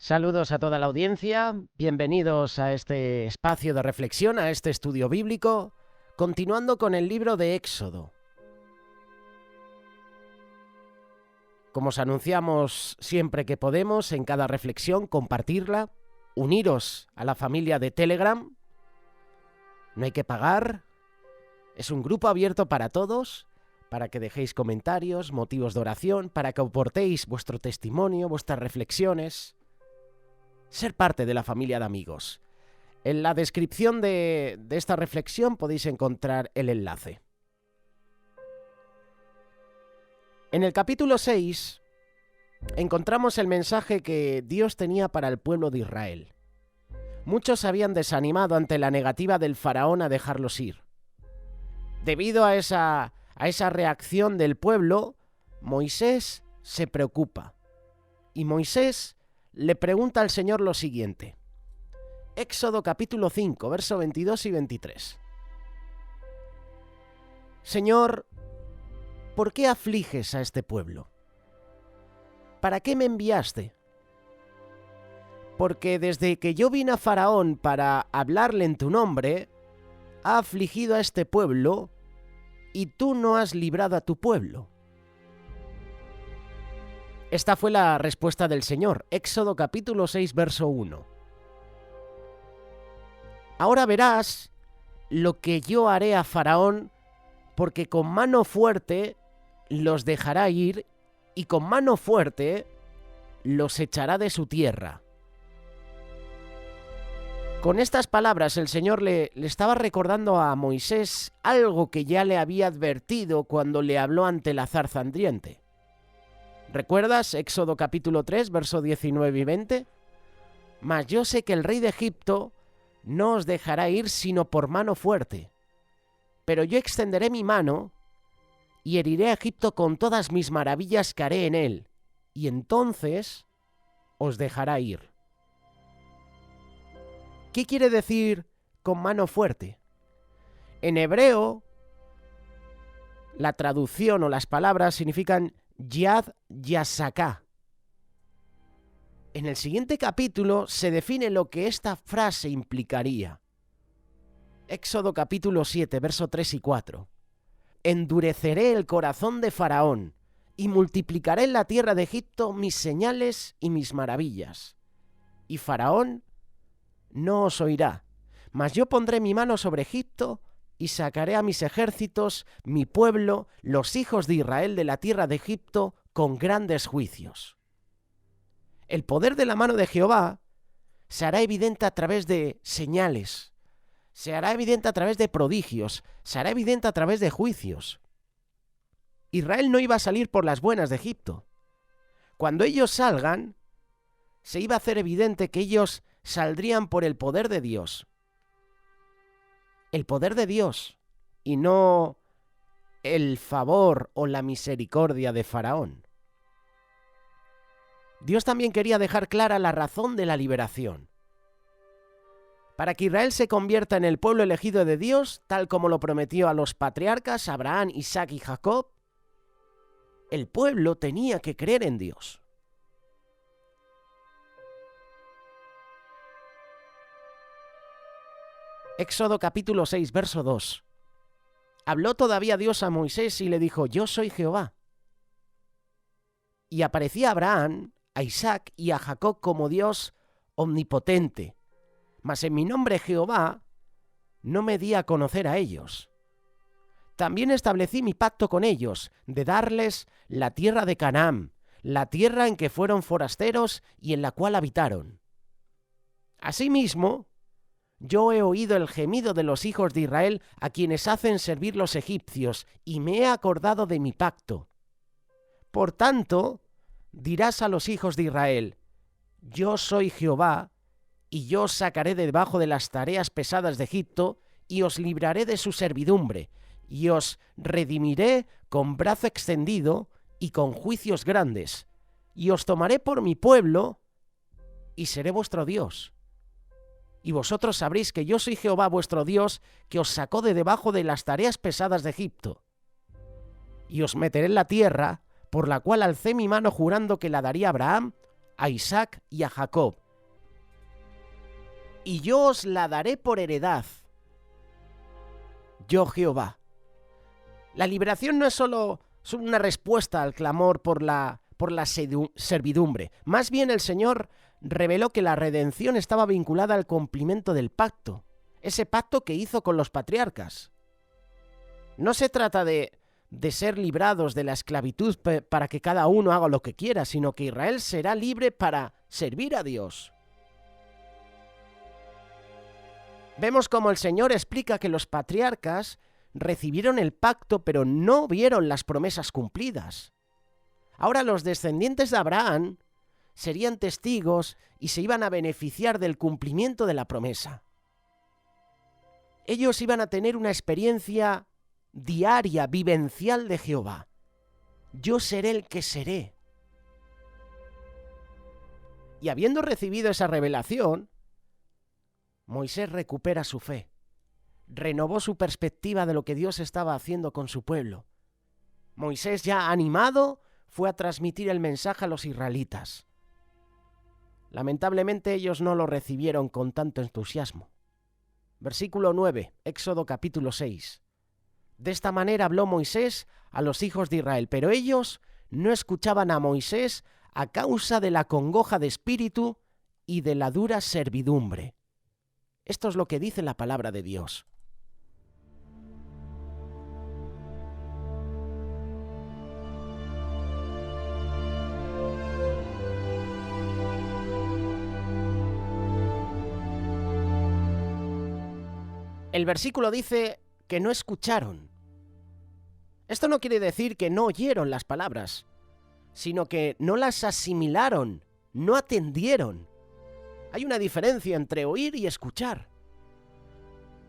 Saludos a toda la audiencia, bienvenidos a este espacio de reflexión, a este estudio bíblico, continuando con el libro de Éxodo. Como os anunciamos siempre que podemos, en cada reflexión, compartirla, uniros a la familia de Telegram, no hay que pagar, es un grupo abierto para todos, para que dejéis comentarios, motivos de oración, para que aportéis vuestro testimonio, vuestras reflexiones. Ser parte de la familia de amigos. En la descripción de esta reflexión podéis encontrar el enlace. En el capítulo 6 encontramos el mensaje que Dios tenía para el pueblo de Israel. Muchos se habían desanimado ante la negativa del faraón a dejarlos ir. Debido a esa reacción del pueblo, Moisés se preocupa. Y Moisés le pregunta al Señor lo siguiente. Éxodo capítulo 5, versos 22 y 23. Señor, ¿por qué afliges a este pueblo? ¿Para qué me enviaste? Porque desde que yo vine a Faraón para hablarle en tu nombre, ha afligido a este pueblo y tú no has librado a tu pueblo. Esta fue la respuesta del Señor, Éxodo capítulo 6, verso 1. Ahora verás lo que yo haré a Faraón, porque con mano fuerte los dejará ir y con mano fuerte los echará de su tierra. Con estas palabras el Señor le estaba recordando a Moisés algo que ya le había advertido cuando le habló ante la zarza ardiente. ¿Recuerdas Éxodo capítulo 3, versos 19 y 20? Mas yo sé que el rey de Egipto no os dejará ir sino por mano fuerte. Pero yo extenderé mi mano y heriré a Egipto con todas mis maravillas que haré en él, y entonces os dejará ir. ¿Qué quiere decir con mano fuerte? En hebreo, la traducción o las palabras significan Yad Yasaká. En el siguiente capítulo se define lo que esta frase implicaría. Éxodo capítulo 7, versos 3 y 4. Endureceré el corazón de Faraón y multiplicaré en la tierra de Egipto mis señales y mis maravillas. Y Faraón no os oirá, mas yo pondré mi mano sobre Egipto y sacaré a mis ejércitos, mi pueblo, los hijos de Israel de la tierra de Egipto, con grandes juicios. El poder de la mano de Jehová se hará evidente a través de señales, se hará evidente a través de prodigios, se hará evidente a través de juicios. Israel no iba a salir por las buenas de Egipto. Cuando ellos salgan, se iba a hacer evidente que ellos saldrían por el poder de Dios. El poder de Dios y no el favor o la misericordia de Faraón. Dios también quería dejar clara la razón de la liberación. Para que Israel se convierta en el pueblo elegido de Dios, tal como lo prometió a los patriarcas Abraham, Isaac y Jacob, el pueblo tenía que creer en Dios. Éxodo capítulo 6, verso 2. Habló todavía Dios a Moisés y le dijo, yo soy Jehová. Y aparecía a Abraham, a Isaac y a Jacob como Dios omnipotente. Mas en mi nombre Jehová no me di a conocer a ellos. También establecí mi pacto con ellos, de darles la tierra de Canaán, la tierra en que fueron forasteros y en la cual habitaron. Asimismo, yo he oído el gemido de los hijos de Israel a quienes hacen servir los egipcios, y me he acordado de mi pacto. Por tanto, dirás a los hijos de Israel, yo soy Jehová, y yo os sacaré de debajo de las tareas pesadas de Egipto, y os libraré de su servidumbre, y os redimiré con brazo extendido y con juicios grandes, y os tomaré por mi pueblo, y seré vuestro Dios. Y vosotros sabréis que yo soy Jehová vuestro Dios, que os sacó de debajo de las tareas pesadas de Egipto. Y os meteré en la tierra, por la cual alcé mi mano jurando que la daría a Abraham, a Isaac y a Jacob. Y yo os la daré por heredad. Yo Jehová. La liberación no es solo una respuesta al clamor por la servidumbre. Más bien el Señor reveló que la redención estaba vinculada al cumplimiento del pacto. Ese pacto que hizo con los patriarcas. No se trata de ser librados de la esclavitud para que cada uno haga lo que quiera, sino que Israel será libre para servir a Dios. Vemos cómo el Señor explica que los patriarcas recibieron el pacto, pero no vieron las promesas cumplidas. Ahora los descendientes de Abraham serían testigos y se iban a beneficiar del cumplimiento de la promesa. Ellos iban a tener una experiencia diaria, vivencial de Jehová. Yo seré el que seré. Y habiendo recibido esa revelación, Moisés recupera su fe, renovó su perspectiva de lo que Dios estaba haciendo con su pueblo. Moisés, ya animado, fue a transmitir el mensaje a los israelitas. Lamentablemente ellos no lo recibieron con tanto entusiasmo. Versículo 9, Éxodo capítulo 6. De esta manera habló Moisés a los hijos de Israel, pero ellos no escuchaban a Moisés a causa de la congoja de espíritu y de la dura servidumbre. Esto es lo que dice la palabra de Dios. El versículo dice que no escucharon. Esto no quiere decir que no oyeron las palabras, sino que no las asimilaron, no atendieron. Hay una diferencia entre oír y escuchar.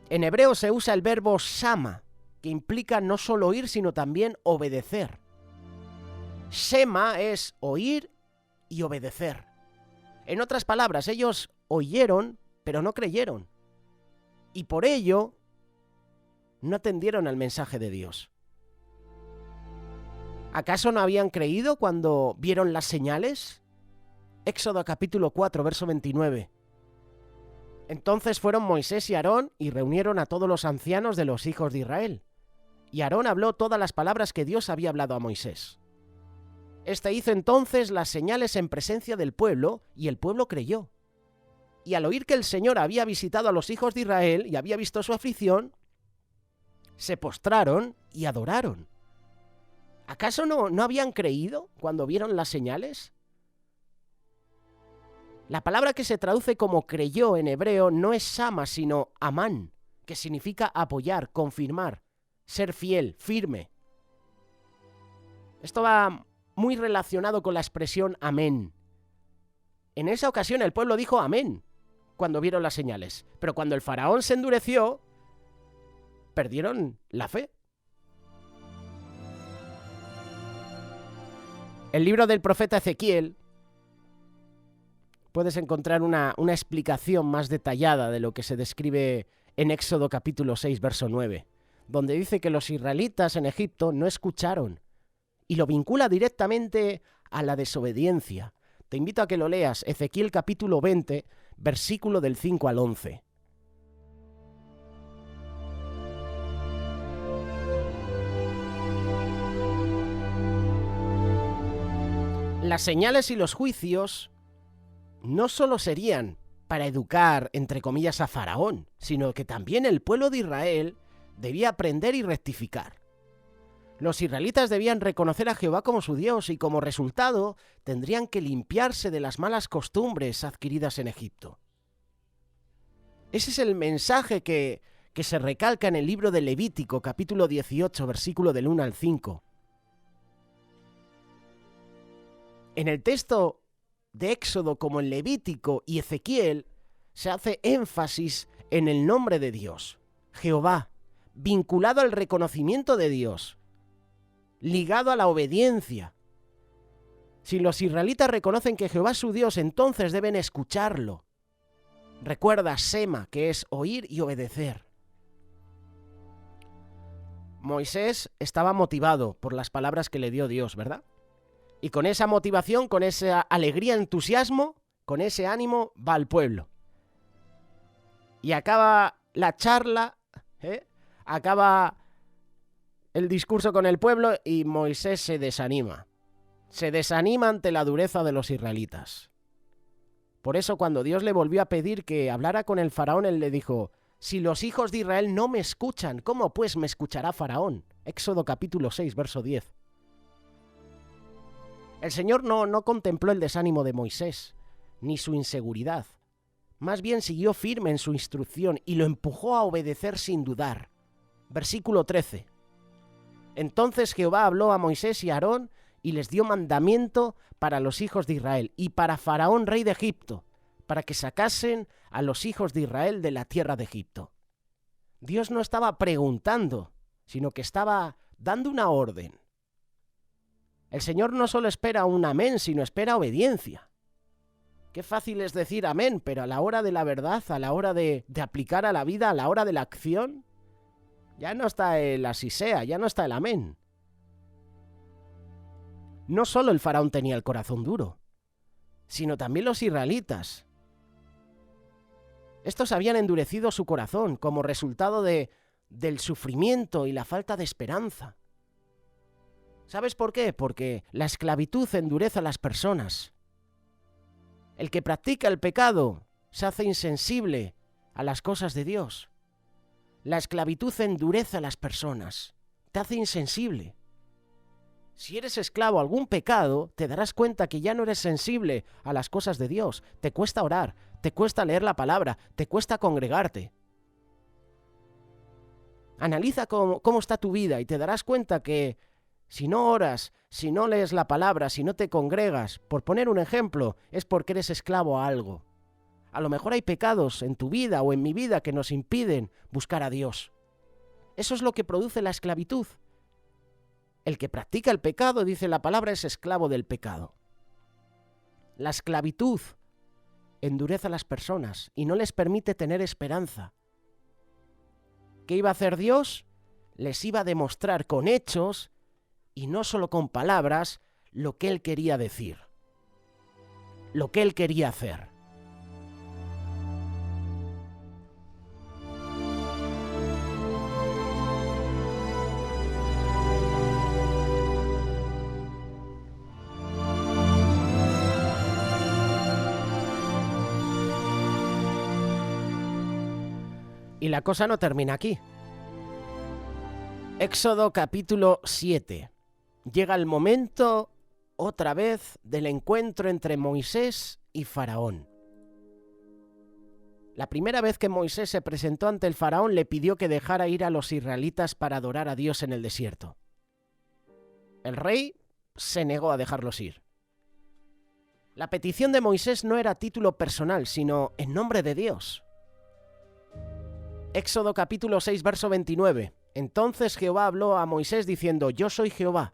En hebreo se usa el verbo shama, que implica no solo oír, sino también obedecer. Shema es oír y obedecer. En otras palabras, ellos oyeron, pero no creyeron. Y por ello, no atendieron al mensaje de Dios. ¿Acaso no habían creído cuando vieron las señales? Éxodo capítulo 4, verso 29. Entonces fueron Moisés y Aarón y reunieron a todos los ancianos de los hijos de Israel. Y Aarón habló todas las palabras que Dios había hablado a Moisés. Este hizo entonces las señales en presencia del pueblo, y el pueblo creyó. Y al oír que el Señor había visitado a los hijos de Israel y había visto su aflicción, se postraron y adoraron. ¿Acaso no habían creído cuando vieron las señales? La palabra que se traduce como creyó en hebreo no es shama, sino amán, que significa apoyar, confirmar, ser fiel, firme. Esto va muy relacionado con la expresión amén. En esa ocasión el pueblo dijo amén cuando vieron las señales, pero cuando el faraón se endureció, perdieron la fe. El libro del profeta Ezequiel puedes encontrar una explicación más detallada de lo que se describe en Éxodo capítulo 6, verso 9, donde dice que los israelitas en Egipto no escucharon, y lo vincula directamente a la desobediencia. Te invito a que lo leas, Ezequiel capítulo 20, versículo del 5 al 11. Las señales y los juicios no solo serían para educar, entre comillas, a Faraón, sino que también el pueblo de Israel debía aprender y rectificar. Los israelitas debían reconocer a Jehová como su Dios y como resultado tendrían que limpiarse de las malas costumbres adquiridas en Egipto. Ese es el mensaje que se recalca en el libro de Levítico, capítulo 18, versículo del 1 al 5. En el texto de Éxodo, como en Levítico y Ezequiel, se hace énfasis en el nombre de Dios, Jehová, vinculado al reconocimiento de Dios, ligado a la obediencia. Si los israelitas reconocen que Jehová es su Dios, entonces deben escucharlo. Recuerda Shema, que es oír y obedecer. Moisés estaba motivado por las palabras que le dio Dios, ¿verdad? Y con esa motivación, con esa alegría, entusiasmo, con ese ánimo, va al pueblo. Y acaba la charla, acaba el discurso con el pueblo y Moisés se desanima. Se desanima ante la dureza de los israelitas. Por eso cuando Dios le volvió a pedir que hablara con el faraón, él le dijo: si los hijos de Israel no me escuchan, ¿cómo pues me escuchará Faraón? Éxodo capítulo 6, verso 10. El Señor no contempló el desánimo de Moisés, ni su inseguridad. Más bien siguió firme en su instrucción y lo empujó a obedecer sin dudar. Versículo 13. Entonces Jehová habló a Moisés y a Aarón y les dio mandamiento para los hijos de Israel y para Faraón, rey de Egipto, para que sacasen a los hijos de Israel de la tierra de Egipto. Dios no estaba preguntando, sino que estaba dando una orden. El Señor no solo espera un amén, sino espera obediencia. Qué fácil es decir amén, pero a la hora de la verdad, a la hora de aplicar a la vida, a la hora de la acción, ya no está el así sea, ya no está el amén. No solo el faraón tenía el corazón duro, sino también los israelitas. Estos habían endurecido su corazón como resultado del sufrimiento y la falta de esperanza. ¿Sabes por qué? Porque la esclavitud endurece a las personas. El que practica el pecado se hace insensible a las cosas de Dios. La esclavitud endurece a las personas, te hace insensible. Si eres esclavo a algún pecado, te darás cuenta que ya no eres sensible a las cosas de Dios. Te cuesta orar, te cuesta leer la palabra, te cuesta congregarte. Analiza cómo está tu vida y te darás cuenta que si no oras, si no lees la palabra, si no te congregas, por poner un ejemplo, es porque eres esclavo a algo. A lo mejor hay pecados en tu vida o en mi vida que nos impiden buscar a Dios. Eso es lo que produce la esclavitud. El que practica el pecado, dice la palabra, es esclavo del pecado. La esclavitud endurece a las personas y no les permite tener esperanza. ¿Qué iba a hacer Dios? Les iba a demostrar con hechos y no solo con palabras lo que Él quería decir, lo que Él quería hacer. Y la cosa no termina aquí. Éxodo capítulo 7. Llega el momento, otra vez, del encuentro entre Moisés y Faraón. La primera vez que Moisés se presentó ante el Faraón, le pidió que dejara ir a los israelitas para adorar a Dios en el desierto. El rey se negó a dejarlos ir. La petición de Moisés no era a título personal, sino en nombre de Dios. Éxodo capítulo 6, verso 29. Entonces Jehová habló a Moisés diciendo: Yo soy Jehová.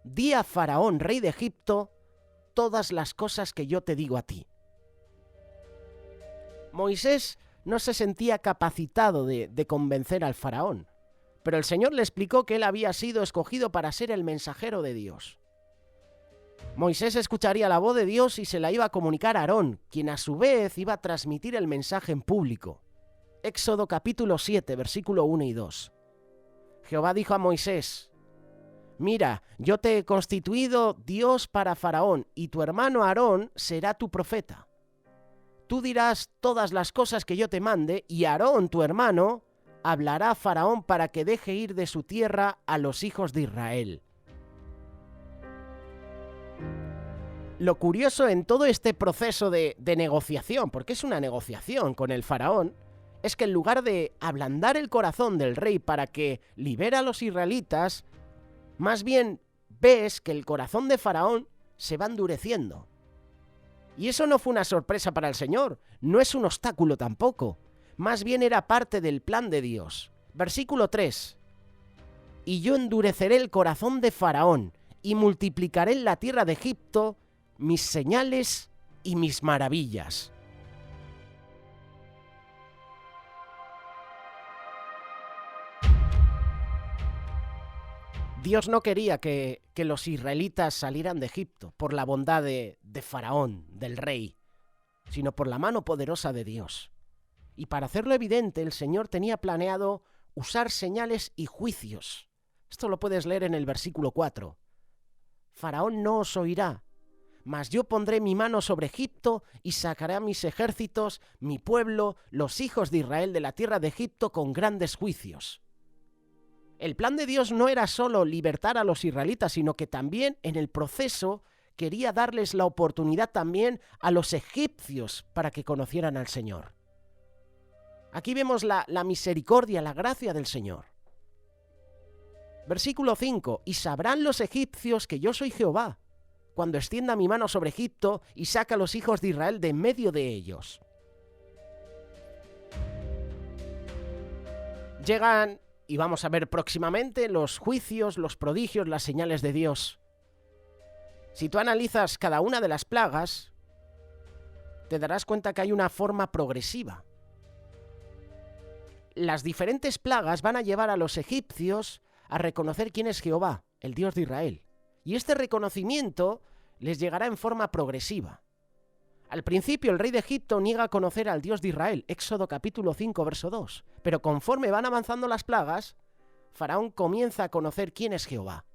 Di a Faraón, rey de Egipto, todas las cosas que yo te digo a ti. Moisés no se sentía capacitado de convencer al Faraón, pero el Señor le explicó que él había sido escogido para ser el mensajero de Dios. Moisés escucharía la voz de Dios y se la iba a comunicar a Aarón, quien a su vez iba a transmitir el mensaje en público. Éxodo capítulo 7, versículo 1 y 2. Jehová dijo a Moisés: Mira, yo te he constituido Dios para Faraón, y tu hermano Aarón será tu profeta. Tú dirás todas las cosas que yo te mande, y Aarón, tu hermano, hablará a Faraón para que deje ir de su tierra a los hijos de Israel. Lo curioso en todo este proceso de negociación, porque es una negociación con el Faraón, es que en lugar de ablandar el corazón del rey para que libere a los israelitas, más bien ves que el corazón de Faraón se va endureciendo. Y eso no fue una sorpresa para el Señor, no es un obstáculo tampoco, más bien era parte del plan de Dios. Versículo 3. Y yo endureceré el corazón de Faraón y multiplicaré en la tierra de Egipto mis señales y mis maravillas. Dios no quería que los israelitas salieran de Egipto por la bondad de Faraón, del rey, sino por la mano poderosa de Dios. Y para hacerlo evidente, el Señor tenía planeado usar señales y juicios. Esto lo puedes leer en el versículo 4. Faraón no os oirá, mas yo pondré mi mano sobre Egipto y sacaré a mis ejércitos, mi pueblo, los hijos de Israel de la tierra de Egipto con grandes juicios. El plan de Dios no era solo libertar a los israelitas, sino que también en el proceso quería darles la oportunidad también a los egipcios para que conocieran al Señor. Aquí vemos la misericordia, la gracia del Señor. Versículo 5. Y sabrán los egipcios que yo soy Jehová, cuando extienda mi mano sobre Egipto y saca a los hijos de Israel de en medio de ellos. Llegan, y vamos a ver próximamente, los juicios, los prodigios, las señales de Dios. Si tú analizas cada una de las plagas, te darás cuenta que hay una forma progresiva. Las diferentes plagas van a llevar a los egipcios a reconocer quién es Jehová, el Dios de Israel. Y este reconocimiento les llegará en forma progresiva. Al principio el rey de Egipto niega a conocer al Dios de Israel, Éxodo capítulo 5, verso 2. Pero conforme van avanzando las plagas, Faraón comienza a conocer quién es Jehová,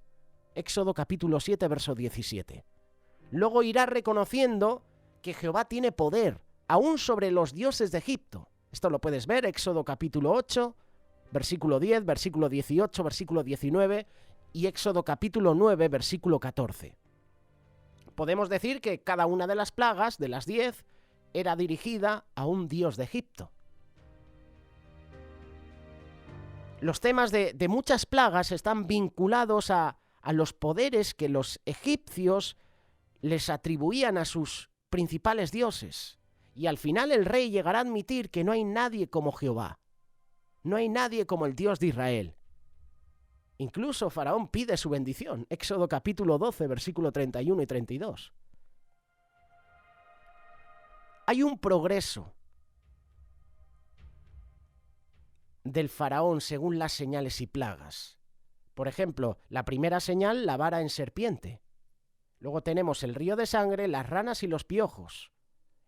Éxodo capítulo 7, verso 17. Luego irá reconociendo que Jehová tiene poder, aún sobre los dioses de Egipto. Esto lo puedes ver, Éxodo capítulo 8, versículo 10, versículo 18, versículo 19 y Éxodo capítulo 9, versículo 14. Podemos decir que cada una de las plagas, de las 10, era dirigida a un dios de Egipto. Los temas de muchas plagas están vinculados a los poderes que los egipcios les atribuían a sus principales dioses. Y al final el rey llegará a admitir que no hay nadie como Jehová. No hay nadie como el Dios de Israel. Incluso Faraón pide su bendición. Éxodo capítulo 12, versículo 31 y 32. Hay un progreso del faraón según las señales y plagas. Por ejemplo, la primera señal, la vara en serpiente. Luego tenemos el río de sangre, las ranas y los piojos.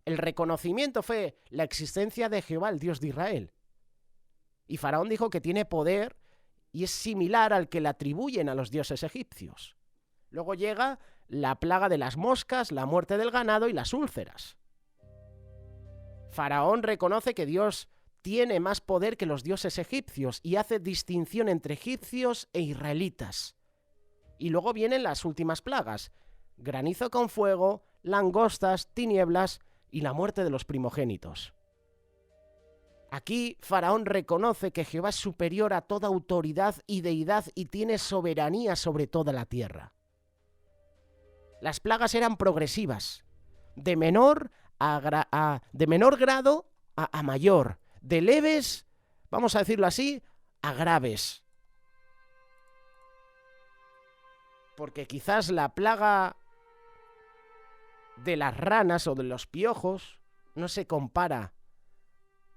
El reconocimiento fue la existencia de Jehová, el Dios de Israel. Y Faraón dijo que tiene poder y es similar al que le atribuyen a los dioses egipcios. Luego llega la plaga de las moscas, la muerte del ganado y las úlceras. Faraón reconoce que Dios tiene más poder que los dioses egipcios y hace distinción entre egipcios e israelitas. Y luego vienen las últimas plagas: granizo con fuego, langostas, tinieblas y la muerte de los primogénitos. Aquí Faraón reconoce que Jehová es superior a toda autoridad y deidad y tiene soberanía sobre toda la tierra. Las plagas eran progresivas, de menor grado a mayor, de leves, vamos a decirlo así, a graves. Porque quizás la plaga de las ranas o de los piojos no se compara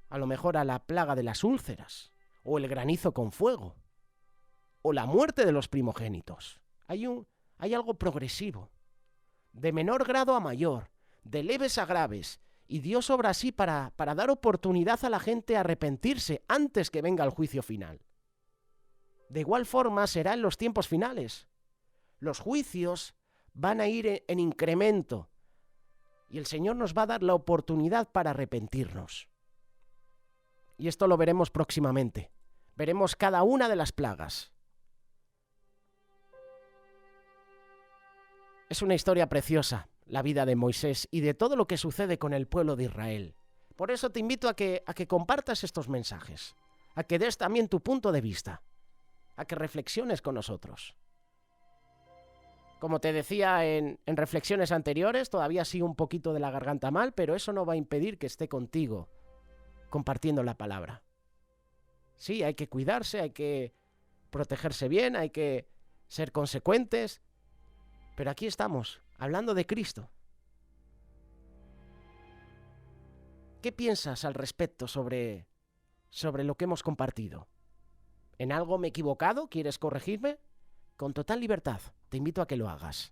a lo mejor a la plaga de las úlceras, o el granizo con fuego, o la muerte de los primogénitos. Hay algo progresivo, de menor grado a mayor, de leves a graves, y Dios obra así para dar oportunidad a la gente a arrepentirse antes que venga el juicio final. De igual forma será en los tiempos finales. Los juicios van a ir en incremento, y el Señor nos va a dar la oportunidad para arrepentirnos. Y esto lo veremos próximamente. Veremos cada una de las plagas. Es una historia preciosa, la vida de Moisés y de todo lo que sucede con el pueblo de Israel. Por eso te invito a que compartas estos mensajes, a que des también tu punto de vista, a que reflexiones con nosotros. Como te decía en reflexiones anteriores, todavía sigo un poquito de la garganta mal, pero eso no va a impedir que esté contigo compartiendo la palabra. Sí, hay que cuidarse, hay que protegerse bien, hay que ser consecuentes, pero aquí estamos, hablando de Cristo. ¿Qué piensas al respecto sobre lo que hemos compartido? ¿En algo me he equivocado? ¿Quieres corregirme? con total libertad. Te invito a que lo hagas.